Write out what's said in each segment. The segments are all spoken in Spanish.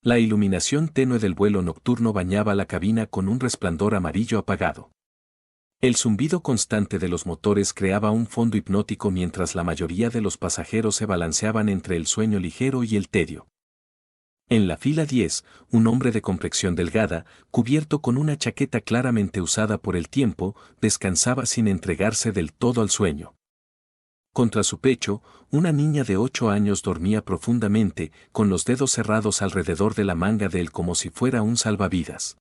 La iluminación tenue del vuelo nocturno bañaba la cabina con un resplandor amarillo apagado. El zumbido constante de los motores creaba un fondo hipnótico mientras la mayoría de los pasajeros se balanceaban entre el sueño ligero y el tedio. En la fila 10, un hombre de complexión delgada, cubierto con una chaqueta claramente usada por el tiempo, descansaba sin entregarse del todo al sueño. Contra su pecho, una niña de 8 años dormía profundamente, con los dedos cerrados alrededor de la manga de él como si fuera un salvavidas.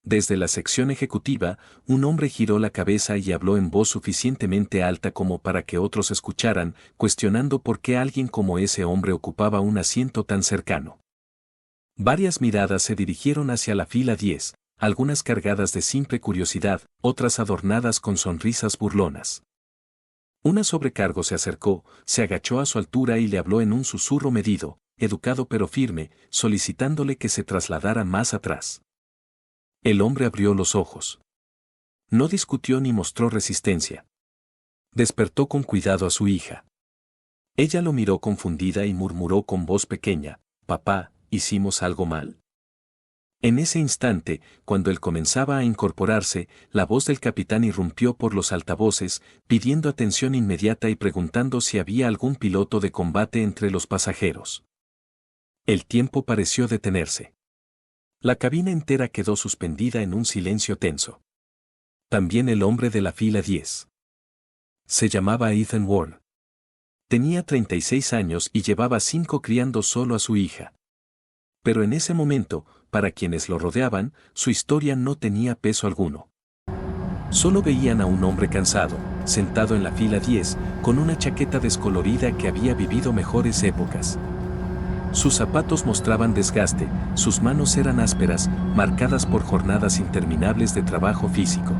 Desde la sección ejecutiva, un hombre giró la cabeza y habló en voz suficientemente alta como para que otros escucharan, cuestionando por qué alguien como ese hombre ocupaba un asiento tan cercano. Varias miradas se dirigieron hacia la fila 10, algunas cargadas de simple curiosidad, otras adornadas con sonrisas burlonas. Una sobrecargo se acercó, se agachó a su altura y le habló en un susurro medido, educado pero firme, solicitándole que se trasladara más atrás. El hombre abrió los ojos. No discutió ni mostró resistencia. Despertó con cuidado a su hija. Ella lo miró confundida y murmuró con voz pequeña: «Papá, ¿hicimos algo mal?». En ese instante, cuando él comenzaba a incorporarse, la voz del capitán irrumpió por los altavoces, pidiendo atención inmediata y preguntando si había algún piloto de combate entre los pasajeros. El tiempo pareció detenerse. La cabina entera quedó suspendida en un silencio tenso. También el hombre de la fila 10. Se llamaba Ethan Warren. Tenía 36 años y llevaba 5 criando solo a su hija. Pero en ese momento, para quienes lo rodeaban, su historia no tenía peso alguno. Solo veían a un hombre cansado, sentado en la fila 10, con una chaqueta descolorida que había vivido mejores épocas. Sus zapatos mostraban desgaste, sus manos eran ásperas, marcadas por jornadas interminables de trabajo físico.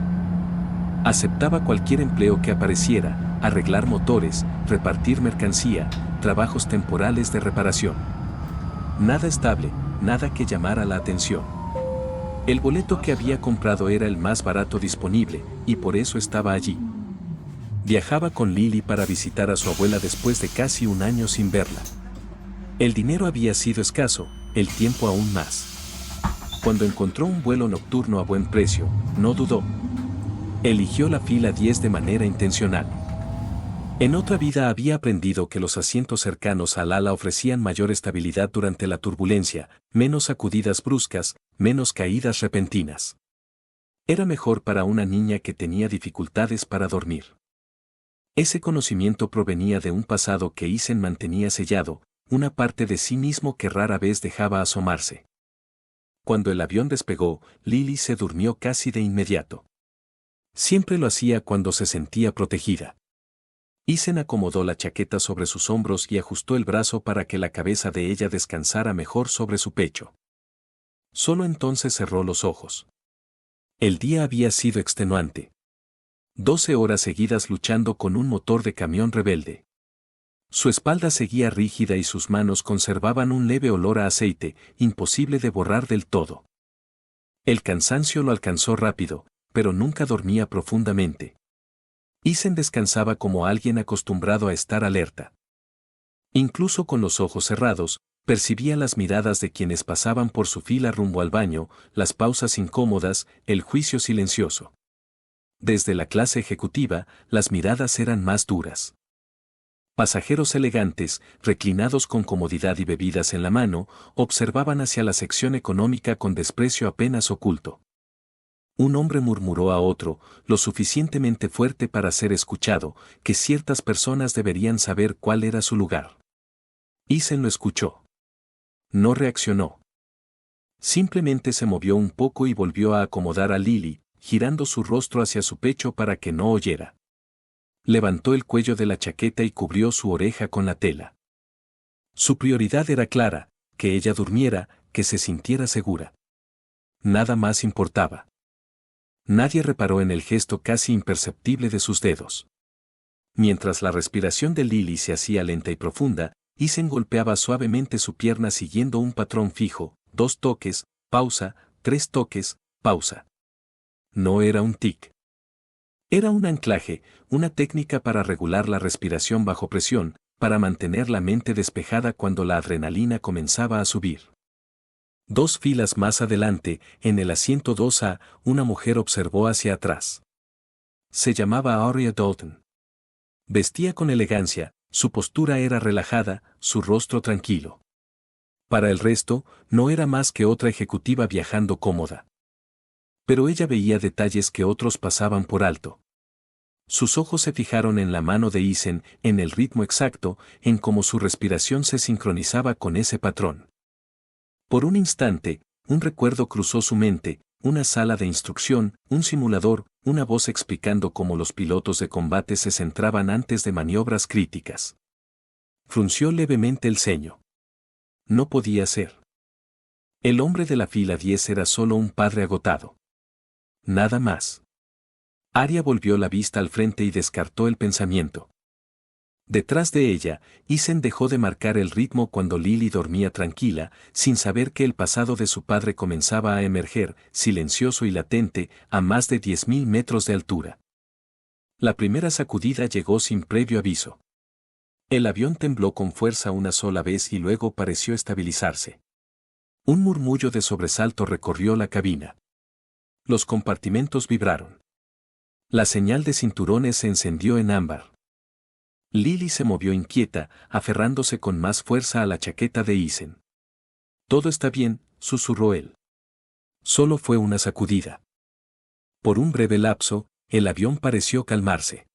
Aceptaba cualquier empleo que apareciera: arreglar motores, repartir mercancía, trabajos temporales de reparación. Nada estable, nada que llamara la atención. El boleto que había comprado era el más barato disponible, y por eso estaba allí. Viajaba con Lily para visitar a su abuela después de casi un año sin verla. El dinero había sido escaso, el tiempo aún más. Cuando encontró un vuelo nocturno a buen precio, no dudó. Eligió la fila 10 de manera intencional. En otra vida había aprendido que los asientos cercanos al ala ofrecían mayor estabilidad durante la turbulencia, menos sacudidas bruscas, menos caídas repentinas. Era mejor para una niña que tenía dificultades para dormir. Ese conocimiento provenía de un pasado que Ethan mantenía sellado, una parte de sí mismo que rara vez dejaba asomarse. Cuando el avión despegó, Lily se durmió casi de inmediato. Siempre lo hacía cuando se sentía protegida. Ethan acomodó la chaqueta sobre sus hombros y ajustó el brazo para que la cabeza de ella descansara mejor sobre su pecho. Solo entonces cerró los ojos. El día había sido extenuante. 12 horas seguidas luchando con un motor de camión rebelde. Su espalda seguía rígida y sus manos conservaban un leve olor a aceite, imposible de borrar del todo. El cansancio lo alcanzó rápido, pero nunca dormía profundamente. Ethan descansaba como alguien acostumbrado a estar alerta. Incluso con los ojos cerrados, percibía las miradas de quienes pasaban por su fila rumbo al baño, las pausas incómodas, el juicio silencioso. Desde la clase ejecutiva, las miradas eran más duras. Pasajeros elegantes, reclinados con comodidad y bebidas en la mano, observaban hacia la sección económica con desprecio apenas oculto. Un hombre murmuró a otro, lo suficientemente fuerte para ser escuchado, que ciertas personas deberían saber cuál era su lugar. Ethan lo escuchó. No reaccionó. Simplemente se movió un poco y volvió a acomodar a Lily, girando su rostro hacia su pecho para que no oyera. Levantó el cuello de la chaqueta y cubrió su oreja con la tela. Su prioridad era clara: que ella durmiera, que se sintiera segura. Nada más importaba. Nadie reparó en el gesto casi imperceptible de sus dedos. Mientras la respiración de Lily se hacía lenta y profunda, Ethan golpeaba suavemente su pierna siguiendo un patrón fijo: 2 toques, pausa, 3 toques, pausa. No era un tic. Era un anclaje, una técnica para regular la respiración bajo presión, para mantener la mente despejada cuando la adrenalina comenzaba a subir. 2 filas más adelante, en el asiento 2A, una mujer observó hacia atrás. Se llamaba Aurea Dalton. Vestía con elegancia, su postura era relajada, su rostro tranquilo. Para el resto, no era más que otra ejecutiva viajando cómoda. Pero ella veía detalles que otros pasaban por alto. Sus ojos se fijaron en la mano de Isen, en el ritmo exacto, en cómo su respiración se sincronizaba con ese patrón. Por un instante, un recuerdo cruzó su mente, una sala de instrucción, un simulador, una voz explicando cómo los pilotos de combate se centraban antes de maniobras críticas. Frunció levemente el ceño. No podía ser. El hombre de la fila 10 era solo un padre agotado. Nada más. Arya volvió la vista al frente y descartó el pensamiento. Detrás de ella, Isen dejó de marcar el ritmo cuando Lily dormía tranquila, sin saber que el pasado de su padre comenzaba a emerger, silencioso y latente, a más de 10.000 metros de altura. La primera sacudida llegó sin previo aviso. El avión tembló con fuerza una sola vez y luego pareció estabilizarse. Un murmullo de sobresalto recorrió la cabina. Los compartimentos vibraron. La señal de cinturones se encendió en ámbar. Lily se movió inquieta, aferrándose con más fuerza a la chaqueta de Isen. «Todo está bien», susurró él. Solo fue una sacudida. Por un breve lapso, el avión pareció calmarse.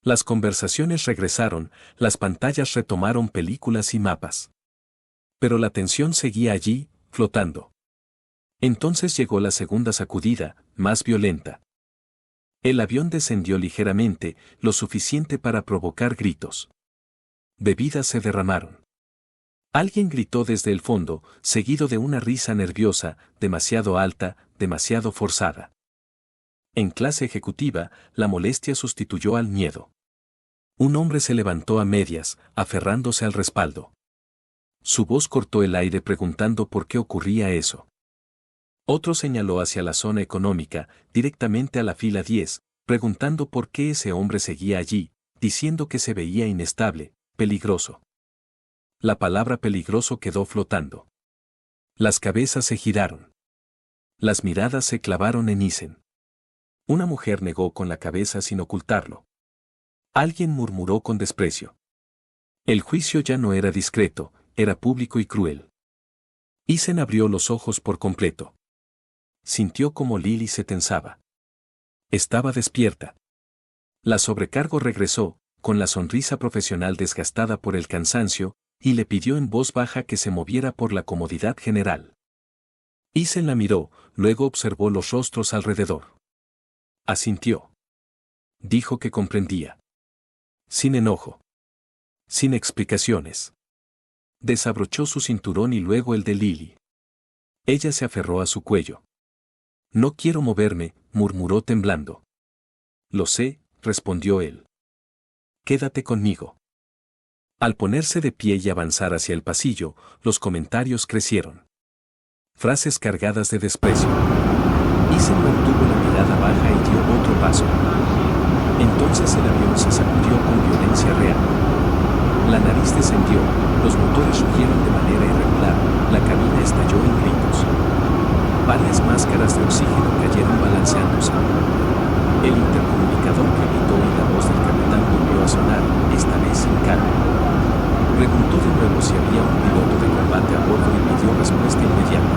Las conversaciones regresaron, las pantallas retomaron películas y mapas. Pero la tensión seguía allí, flotando. Entonces llegó la segunda sacudida, más violenta. El avión descendió ligeramente, lo suficiente para provocar gritos. Bebidas se derramaron. Alguien gritó desde el fondo, seguido de una risa nerviosa, demasiado alta, demasiado forzada. En clase ejecutiva, la molestia sustituyó al miedo. Un hombre se levantó a medias, aferrándose al respaldo. Su voz cortó el aire preguntando por qué ocurría eso. Otro señaló hacia la zona económica, directamente a la fila 10, preguntando por qué ese hombre seguía allí, diciendo que se veía inestable, peligroso. La palabra peligroso quedó flotando. Las cabezas se giraron. Las miradas se clavaron en Isen. Una mujer negó con la cabeza sin ocultarlo. Alguien murmuró con desprecio. El juicio ya no era discreto, era público y cruel. Isen abrió los ojos por completo. Sintió como Lily se tensaba. Estaba despierta. La sobrecargo regresó, con la sonrisa profesional desgastada por el cansancio, y le pidió en voz baja que se moviera por la comodidad general. Isen la miró, luego observó los rostros alrededor. Asintió. Dijo que comprendía. Sin enojo. Sin explicaciones. Desabrochó su cinturón y luego el de Lily. Ella se aferró a su cuello. «No quiero moverme», murmuró temblando. «Lo sé», respondió él. «Quédate conmigo». Al ponerse de pie y avanzar hacia el pasillo, los comentarios crecieron. Frases cargadas de desprecio. Isen mantuvo la mirada baja y dio otro paso. Entonces el avión se sacudió con violencia real. La nariz descendió, los motores rugieron de manera irregular, la cabina estalló en gritos. Varias máscaras de oxígeno cayeron balanceándose. El intercomunicador que gritó y la voz del capitán volvió a sonar, esta vez sin calma. Preguntó de nuevo si había un piloto de combate a bordo y pidió respuesta inmediata.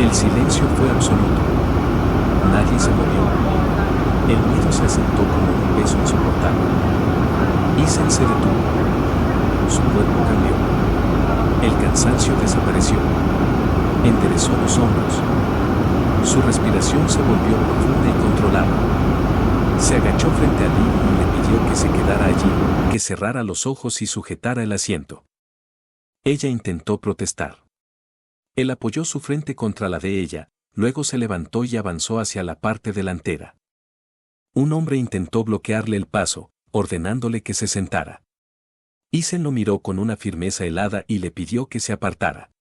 El silencio fue absoluto. Nadie se movió. El miedo se asentó como un peso insoportable. Isen se detuvo. Su cuerpo cambió. El cansancio desapareció. Enderezó los hombros. Su respiración se volvió profunda y controlada. Se agachó frente a Lily y le pidió que se quedara allí, que cerrara los ojos y sujetara el asiento. Ella intentó protestar. Él apoyó su frente contra la de ella, luego se levantó y avanzó hacia la parte delantera. Un hombre intentó bloquearle el paso, ordenándole que se sentara. Isen lo miró con una firmeza helada y le pidió que se apartara.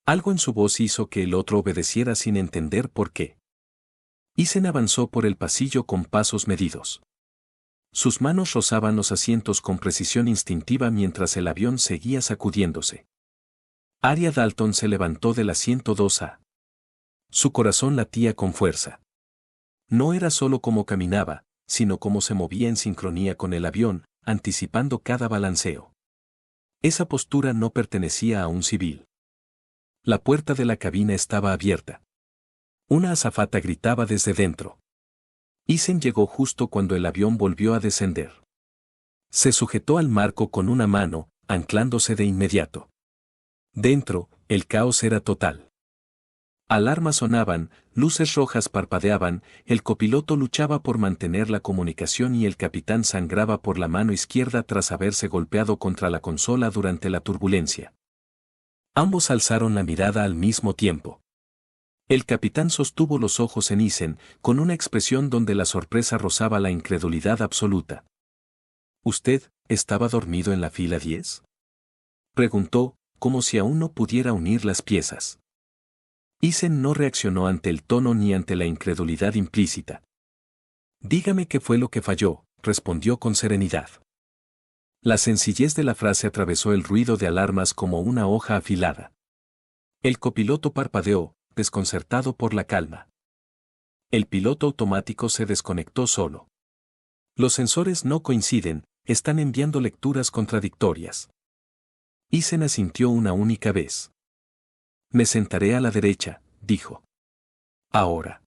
Algo en su voz hizo que el otro obedeciera sin entender por qué. Isen avanzó por el pasillo con pasos medidos. Sus manos rozaban los asientos con precisión instintiva mientras el avión seguía sacudiéndose. Arya Dalton se levantó del asiento 2A. Su corazón latía con fuerza. No era solo cómo caminaba, sino cómo se movía en sincronía con el avión, anticipando cada balanceo. Esa postura no pertenecía a un civil. La puerta de la cabina estaba abierta. Una azafata gritaba desde dentro. Isen llegó justo cuando el avión volvió a descender. Se sujetó al marco con una mano, anclándose de inmediato. Dentro, el caos era total. Alarmas sonaban, luces rojas parpadeaban, el copiloto luchaba por mantener la comunicación y el capitán sangraba por la mano izquierda tras haberse golpeado contra la consola durante la turbulencia. Ambos alzaron la mirada al mismo tiempo. El capitán sostuvo los ojos en Isen, con una expresión donde la sorpresa rozaba la incredulidad absoluta. ¿Usted estaba dormido en la fila 10? Preguntó, como si aún no pudiera unir las piezas. Isen no reaccionó ante el tono ni ante la incredulidad implícita. Dígame qué fue lo que falló, respondió con serenidad. La sencillez de la frase atravesó el ruido de alarmas como una hoja afilada. El copiloto parpadeó, desconcertado por la calma. El piloto automático se desconectó solo. Los sensores no coinciden, están enviando lecturas contradictorias. Isen asintió una única vez. Me sentaré a la derecha, dijo. Ahora.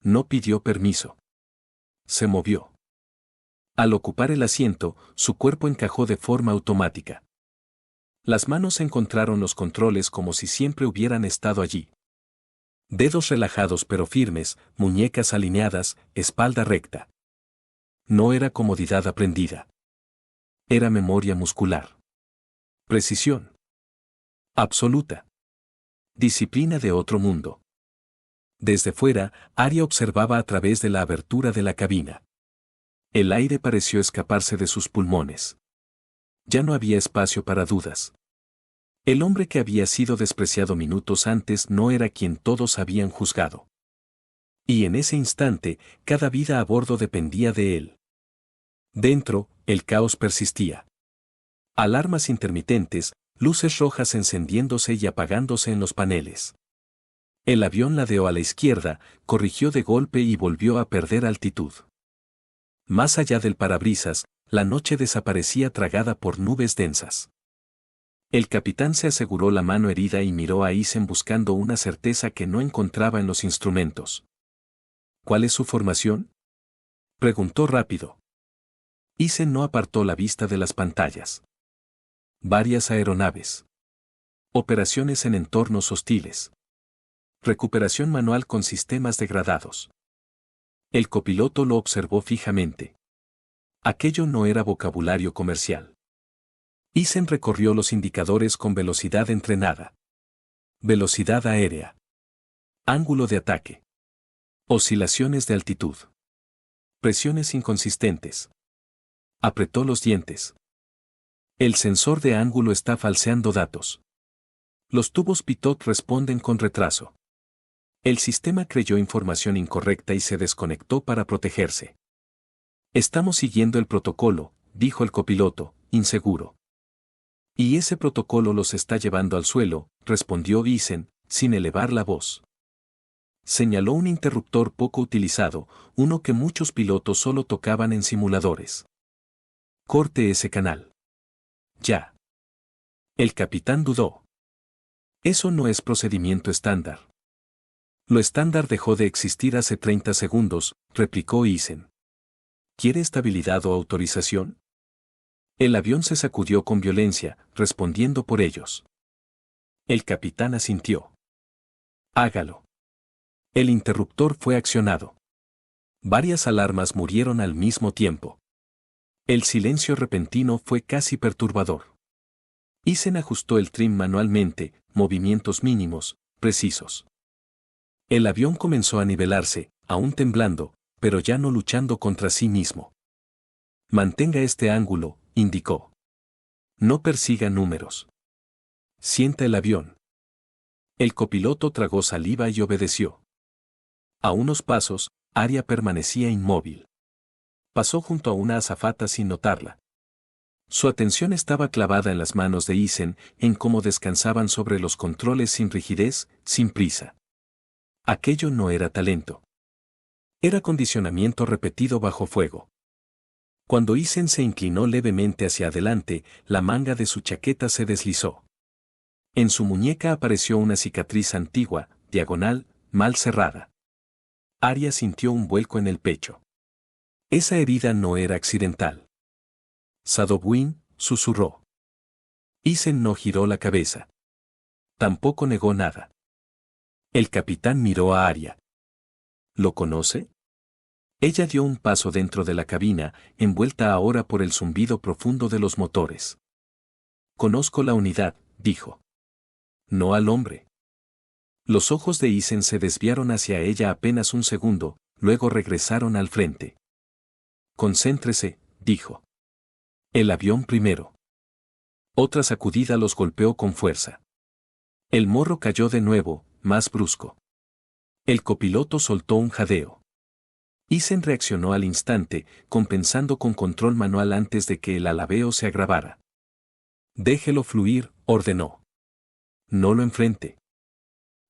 No pidió permiso. Se movió. Al ocupar el asiento, su cuerpo encajó de forma automática. Las manos encontraron los controles como si siempre hubieran estado allí. Dedos relajados pero firmes, muñecas alineadas, espalda recta. No era comodidad aprendida. Era memoria muscular. Precisión. Absoluta. Disciplina de otro mundo. Desde fuera, Arya observaba a través de la abertura de la cabina. El aire pareció escaparse de sus pulmones. Ya no había espacio para dudas. El hombre que había sido despreciado minutos antes no era quien todos habían juzgado. Y en ese instante, cada vida a bordo dependía de él. Dentro, el caos persistía. Alarmas intermitentes, luces rojas encendiéndose y apagándose en los paneles. El avión ladeó a la izquierda, corrigió de golpe y volvió a perder altitud. Más allá del parabrisas, la noche desaparecía tragada por nubes densas. El capitán se aseguró la mano herida y miró a Isen buscando una certeza que no encontraba en los instrumentos. ¿Cuál es su formación?, preguntó rápido. Isen no apartó la vista de las pantallas. Varias aeronaves. Operaciones en entornos hostiles. Recuperación manual con sistemas degradados. El copiloto lo observó fijamente. Aquello no era vocabulario comercial. Isen recorrió los indicadores con velocidad entrenada. Velocidad aérea. Ángulo de ataque. Oscilaciones de altitud. Presiones inconsistentes. Apretó los dientes. El sensor de ángulo está falseando datos. Los tubos Pitot responden con retraso. El sistema creyó información incorrecta y se desconectó para protegerse. Estamos siguiendo el protocolo, dijo el copiloto, inseguro. Y ese protocolo los está llevando al suelo, respondió Isen, sin elevar la voz. Señaló un interruptor poco utilizado, uno que muchos pilotos solo tocaban en simuladores. Corte ese canal. Ya. El capitán dudó. Eso no es procedimiento estándar. Lo estándar dejó de existir hace 30 segundos, replicó Isen. ¿Quiere estabilidad o autorización? El avión se sacudió con violencia, respondiendo por ellos. El capitán asintió. Hágalo. El interruptor fue accionado. Varias alarmas murieron al mismo tiempo. El silencio repentino fue casi perturbador. Isen ajustó el trim manualmente, movimientos mínimos, precisos. El avión comenzó a nivelarse, aún temblando, pero ya no luchando contra sí mismo. Mantenga este ángulo, indicó. No persiga números. Sienta el avión. El copiloto tragó saliva y obedeció. A unos pasos, Arya permanecía inmóvil. Pasó junto a una azafata sin notarla. Su atención estaba clavada en las manos de Isen, en cómo descansaban sobre los controles sin rigidez, sin prisa. Aquello no era talento. Era condicionamiento repetido bajo fuego. Cuando Isen se inclinó levemente hacia adelante, la manga de su chaqueta se deslizó. En su muñeca apareció una cicatriz antigua, diagonal, mal cerrada. Arya sintió un vuelco en el pecho. Esa herida no era accidental. Sadowin, susurró. Isen no giró la cabeza. Tampoco negó nada. El capitán miró a Arya. ¿Lo conoce? Ella dio un paso dentro de la cabina, envuelta ahora por el zumbido profundo de los motores. Conozco la unidad, dijo. No al hombre. Los ojos de Isen se desviaron hacia ella apenas un segundo, luego regresaron al frente. Concéntrese, dijo. El avión primero. Otra sacudida los golpeó con fuerza. El morro cayó de nuevo, más brusco. El copiloto soltó un jadeo. Isen reaccionó al instante, compensando con control manual antes de que el alabeo se agravara. Déjelo fluir, ordenó. No lo enfrente.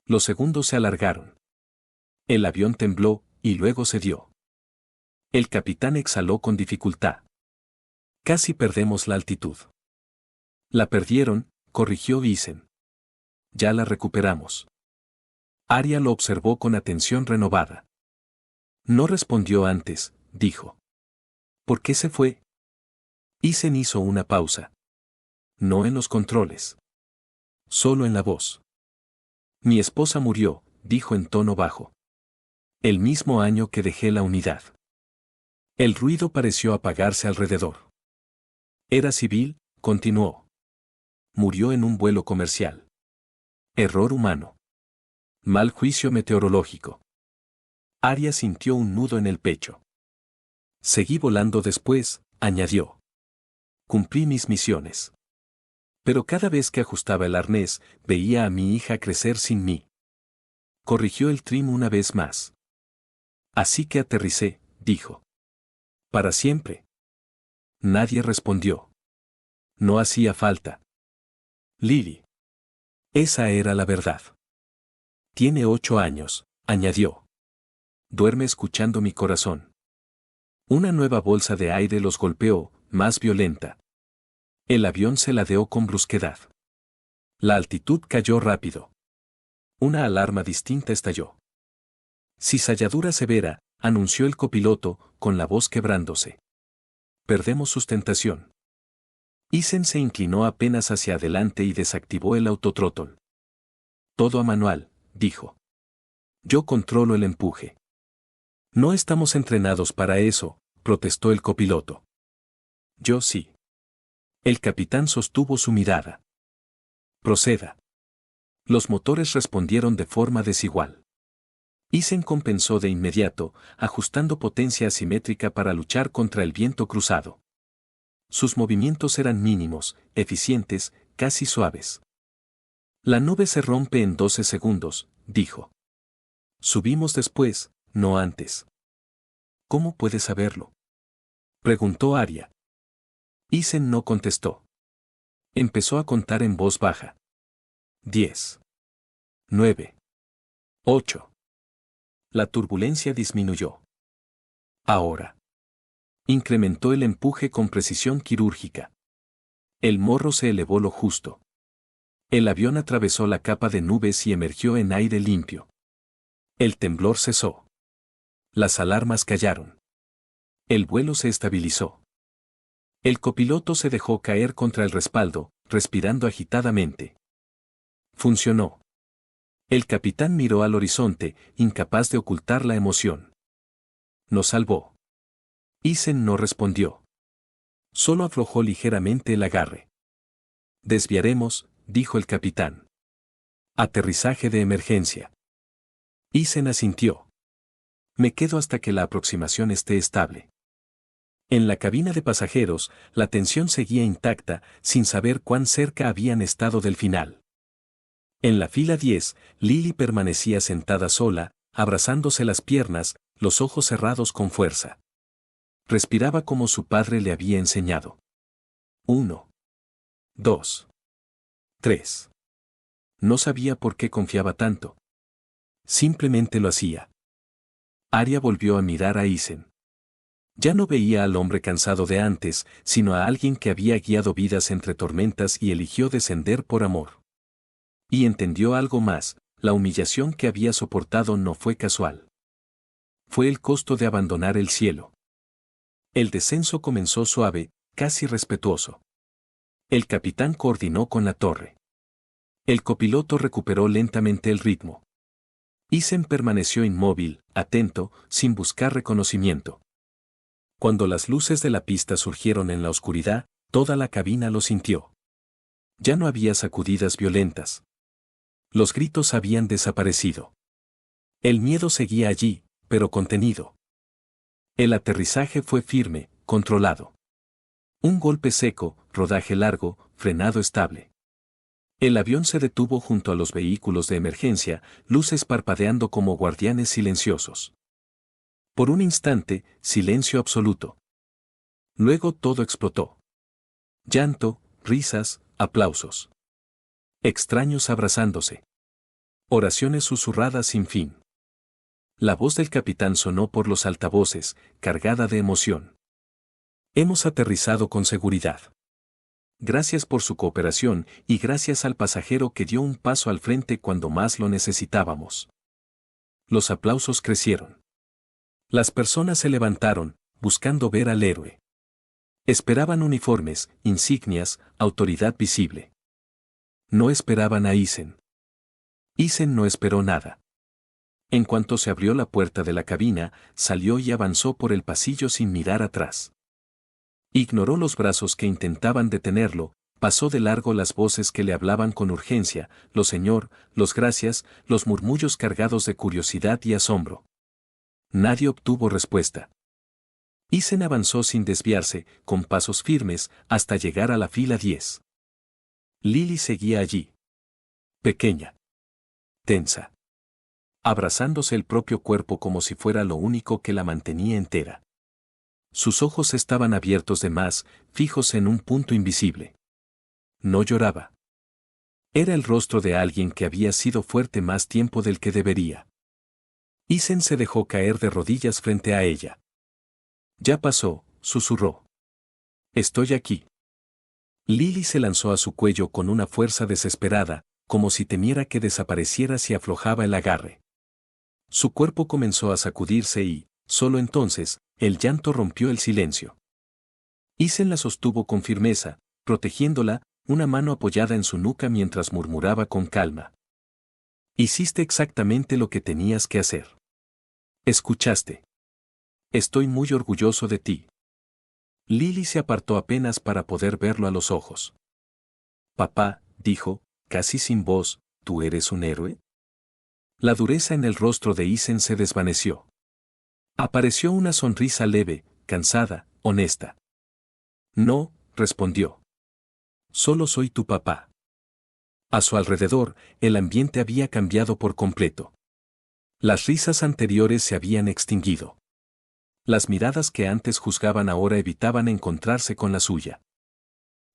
Los segundos se alargaron. El avión tembló, y luego cedió. El capitán exhaló con dificultad. Casi perdemos la altitud. La perdieron, corrigió Isen. Ya la recuperamos. Arya lo observó con atención renovada. No respondió antes, dijo. ¿Por qué se fue? Isen hizo una pausa. No en los controles. Solo en la voz. Mi esposa murió, dijo en tono bajo. El mismo año que dejé la unidad. El ruido pareció apagarse alrededor. Era civil, continuó. Murió en un vuelo comercial. Error humano. Mal juicio meteorológico. Arya sintió un nudo en el pecho. Seguí volando después, añadió. Cumplí mis misiones. Pero cada vez que ajustaba el arnés, veía a mi hija crecer sin mí. Corrigió el trim una vez más. Así que aterricé, dijo. Para siempre. Nadie respondió. No hacía falta. Lily. Esa era la verdad. Tiene 8 años, añadió. Duerme escuchando mi corazón. Una nueva bolsa de aire los golpeó, más violenta. El avión se ladeó con brusquedad. La altitud cayó rápido. Una alarma distinta estalló. Cizalladura severa, anunció el copiloto, con la voz quebrándose. Perdemos sustentación. Isen se inclinó apenas hacia adelante y desactivó el autothrottle. Todo a manual, dijo. Yo controlo el empuje. No estamos entrenados para eso, protestó el copiloto. Yo sí. El capitán sostuvo su mirada. Proceda. Los motores respondieron de forma desigual. Isen compensó de inmediato, ajustando potencia asimétrica para luchar contra el viento cruzado. Sus movimientos eran mínimos, eficientes, casi suaves. La nube se rompe en 12 segundos, dijo. Subimos después, no antes. ¿Cómo puedes saberlo? Preguntó Arya. Isen no contestó. Empezó a contar en voz baja. 10. 9. 8. La turbulencia disminuyó. Ahora. Incrementó el empuje con precisión quirúrgica. El morro se elevó lo justo. El avión atravesó la capa de nubes y emergió en aire limpio. El temblor cesó. Las alarmas callaron. El vuelo se estabilizó. El copiloto se dejó caer contra el respaldo, respirando agitadamente. Funcionó. El capitán miró al horizonte, incapaz de ocultar la emoción. Nos salvó. Isen no respondió. Solo aflojó ligeramente el agarre. Desviaremos, dijo el capitán. Aterrizaje de emergencia. Isen asintió. Me quedo hasta que la aproximación esté estable. En la cabina de pasajeros, la tensión seguía intacta, sin saber cuán cerca habían estado del final. En la fila 10, Lily permanecía sentada sola, abrazándose las piernas, los ojos cerrados con fuerza. Respiraba como su padre le había enseñado. 1, 2, 3. No sabía por qué confiaba tanto. Simplemente lo hacía. Arya volvió a mirar a Isen. Ya no veía al hombre cansado de antes, sino a alguien que había guiado vidas entre tormentas y eligió descender por amor. Y entendió algo más, la humillación que había soportado no fue casual. Fue el costo de abandonar el cielo. El descenso comenzó suave, casi respetuoso. El capitán coordinó con la torre. El copiloto recuperó lentamente el ritmo. Isen permaneció inmóvil, atento, sin buscar reconocimiento. Cuando las luces de la pista surgieron en la oscuridad, toda la cabina lo sintió. Ya no había sacudidas violentas. Los gritos habían desaparecido. El miedo seguía allí, pero contenido. El aterrizaje fue firme, controlado. Un golpe seco, rodaje largo, frenado estable. El avión se detuvo junto a los vehículos de emergencia, luces parpadeando como guardianes silenciosos. Por un instante, silencio absoluto. Luego todo explotó. Llanto, risas, aplausos. Extraños abrazándose. Oraciones susurradas sin fin. La voz del capitán sonó por los altavoces, cargada de emoción. Hemos aterrizado con seguridad. Gracias por su cooperación y gracias al pasajero que dio un paso al frente cuando más lo necesitábamos. Los aplausos crecieron. Las personas se levantaron, buscando ver al héroe. Esperaban uniformes, insignias, autoridad visible. No esperaban a Isen. Isen no esperó nada. En cuanto se abrió la puerta de la cabina, salió y avanzó por el pasillo sin mirar atrás. Ignoró los brazos que intentaban detenerlo, pasó de largo las voces que le hablaban con urgencia, lo señor, los gracias, los murmullos cargados de curiosidad y asombro. Nadie obtuvo respuesta. Isen avanzó sin desviarse, con pasos firmes, hasta llegar a la fila 10. Lily seguía allí. Pequeña. Tensa. Abrazándose el propio cuerpo como si fuera lo único que la mantenía entera. Sus ojos estaban abiertos de más, fijos en un punto invisible. No lloraba. Era el rostro de alguien que había sido fuerte más tiempo del que debería. Isen se dejó caer de rodillas frente a ella. Ya pasó, susurró. Estoy aquí. Lily se lanzó a su cuello con una fuerza desesperada, como si temiera que desapareciera si aflojaba el agarre. Su cuerpo comenzó a sacudirse y, solo entonces, el llanto rompió el silencio. Isen la sostuvo con firmeza, protegiéndola, una mano apoyada en su nuca mientras murmuraba con calma. Hiciste exactamente lo que tenías que hacer. Escuchaste. Estoy muy orgulloso de ti. Lily se apartó apenas para poder verlo a los ojos. Papá, dijo, casi sin voz, ¿tú eres un héroe? La dureza en el rostro de Isen se desvaneció. Apareció una sonrisa leve, cansada, honesta. No, respondió. Solo soy tu papá. A su alrededor, el ambiente había cambiado por completo. Las risas anteriores se habían extinguido. Las miradas que antes juzgaban ahora evitaban encontrarse con la suya.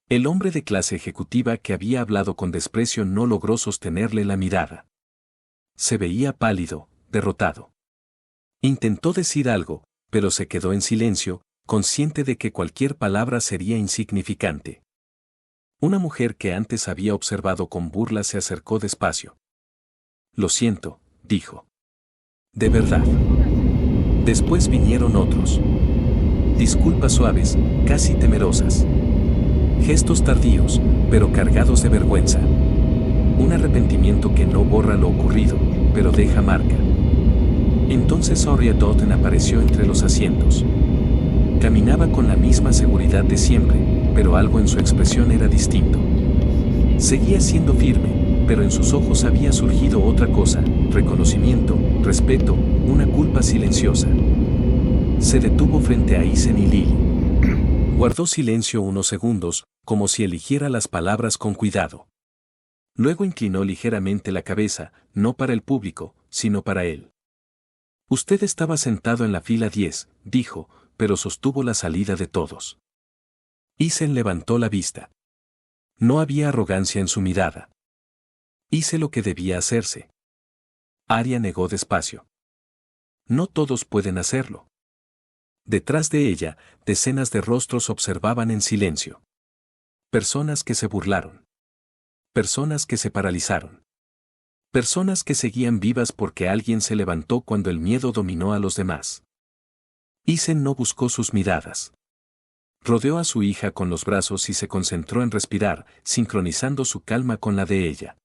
El hombre de clase ejecutiva que había hablado con desprecio no logró sostenerle la mirada. Se veía pálido, derrotado. Intentó decir algo, pero se quedó en silencio, consciente de que cualquier palabra sería insignificante. Una mujer que antes había observado con burla se acercó despacio. Lo siento, dijo. De verdad. Después vinieron otros. Disculpas suaves, casi temerosas. Gestos tardíos, pero cargados de vergüenza. Un arrepentimiento que no borra lo ocurrido, pero deja marca. Entonces Arya Dothan apareció entre los asientos. Caminaba con la misma seguridad de siempre, pero algo en su expresión era distinto. Seguía siendo firme, pero en sus ojos había surgido otra cosa, reconocimiento, respeto, una culpa silenciosa. Se detuvo frente a Isen y Lily. Guardó silencio unos segundos, como si eligiera las palabras con cuidado. Luego inclinó ligeramente la cabeza, no para el público, sino para él. Usted estaba sentado en la fila 10, dijo, pero sostuvo la salida de todos. Isen levantó la vista. No había arrogancia en su mirada. Hice lo que debía hacerse. Arya negó despacio. No todos pueden hacerlo. Detrás de ella, decenas de rostros observaban en silencio. Personas que se burlaron. Personas que se paralizaron. Personas que seguían vivas porque alguien se levantó cuando el miedo dominó a los demás. Isen no buscó sus miradas. Rodeó a su hija con los brazos y se concentró en respirar, sincronizando su calma con la de ella.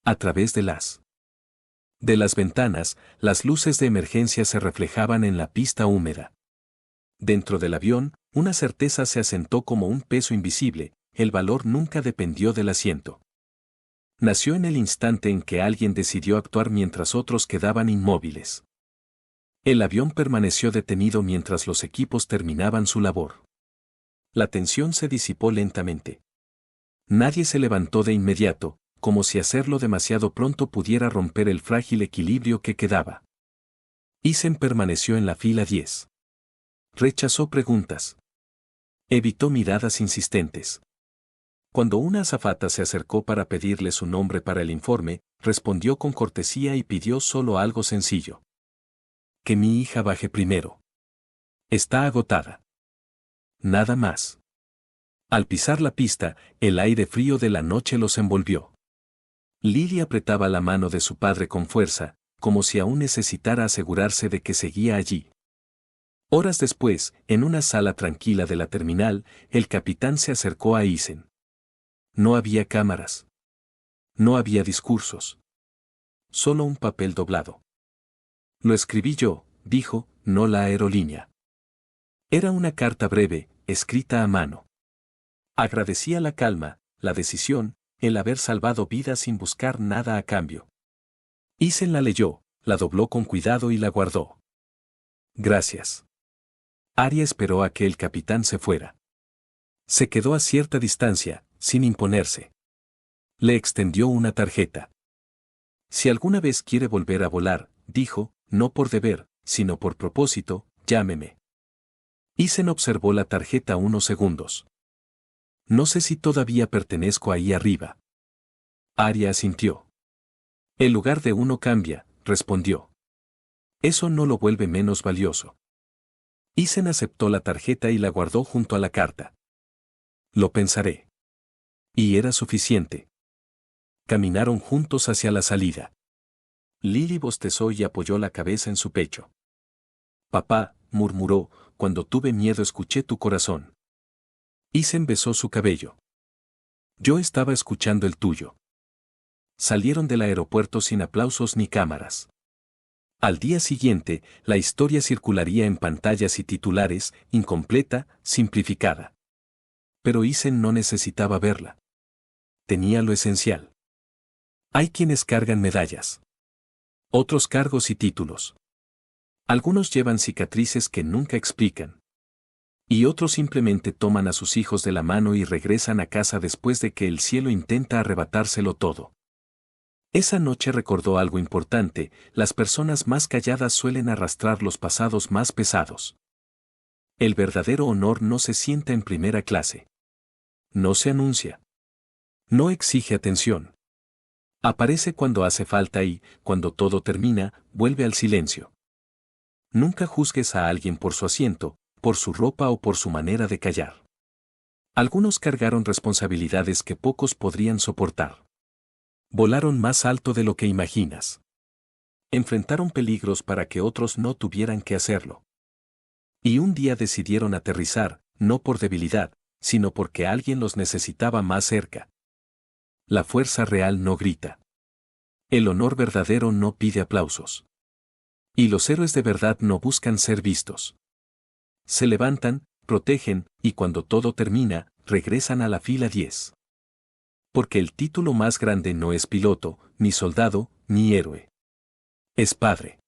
A través de las ventanas, las luces de emergencia se reflejaban en la pista húmeda. Dentro del avión, una certeza se asentó como un peso invisible: el valor nunca dependió del asiento. Nació en el instante en que alguien decidió actuar mientras otros quedaban inmóviles. El avión permaneció detenido mientras los equipos terminaban su labor. La tensión se disipó lentamente. Nadie se levantó de inmediato, como si hacerlo demasiado pronto pudiera romper el frágil equilibrio que quedaba. Isen permaneció en la fila 10. Rechazó preguntas. Evitó miradas insistentes. Cuando una azafata se acercó para pedirle su nombre para el informe, respondió con cortesía y pidió solo algo sencillo. Que mi hija baje primero. Está agotada. Nada más. Al pisar la pista, el aire frío de la noche los envolvió. Lily apretaba la mano de su padre con fuerza, como si aún necesitara asegurarse de que seguía allí. Horas después, en una sala tranquila de la terminal, el capitán se acercó a Isen. No había cámaras. No había discursos. Solo un papel doblado. Lo escribí yo, dijo, no la aerolínea. Era una carta breve, escrita a mano. Agradecía la calma, la decisión, el haber salvado vidas sin buscar nada a cambio. Isen la leyó, la dobló con cuidado y la guardó. Gracias. Arya esperó a que el capitán se fuera. Se quedó a cierta distancia, sin imponerse. Le extendió una tarjeta. Si alguna vez quiere volver a volar, dijo, no por deber, sino por propósito, llámeme. Isen observó la tarjeta unos segundos. No sé si todavía pertenezco ahí arriba. Arya asintió. El lugar de uno cambia, respondió. Eso no lo vuelve menos valioso. Isen aceptó la tarjeta y la guardó junto a la carta. Lo pensaré. Y era suficiente. Caminaron juntos hacia la salida. Lily bostezó y apoyó la cabeza en su pecho. Papá, murmuró, cuando tuve miedo escuché tu corazón. Isen besó su cabello. Yo estaba escuchando el tuyo. Salieron del aeropuerto sin aplausos ni cámaras. Al día siguiente, la historia circularía en pantallas y titulares, incompleta, simplificada. Pero Isen no necesitaba verla. Tenía lo esencial. Hay quienes cargan medallas. Otros cargos y títulos. Algunos llevan cicatrices que nunca explican. Y otros simplemente toman a sus hijos de la mano y regresan a casa después de que el cielo intenta arrebatárselo todo. Esa noche recordó algo importante: las personas más calladas suelen arrastrar los pasados más pesados. El verdadero honor no se sienta en primera clase. No se anuncia. No exige atención. Aparece cuando hace falta y, cuando todo termina, vuelve al silencio. Nunca juzgues a alguien por su asiento, por su ropa o por su manera de callar. Algunos cargaron responsabilidades que pocos podrían soportar. Volaron más alto de lo que imaginas. Enfrentaron peligros para que otros no tuvieran que hacerlo. Y un día decidieron aterrizar, no por debilidad, sino porque alguien los necesitaba más cerca. La fuerza real no grita. El honor verdadero no pide aplausos. Y los héroes de verdad no buscan ser vistos. Se levantan, protegen, y cuando todo termina, regresan a la fila 10. Porque el título más grande no es piloto, ni soldado, ni héroe. Es padre.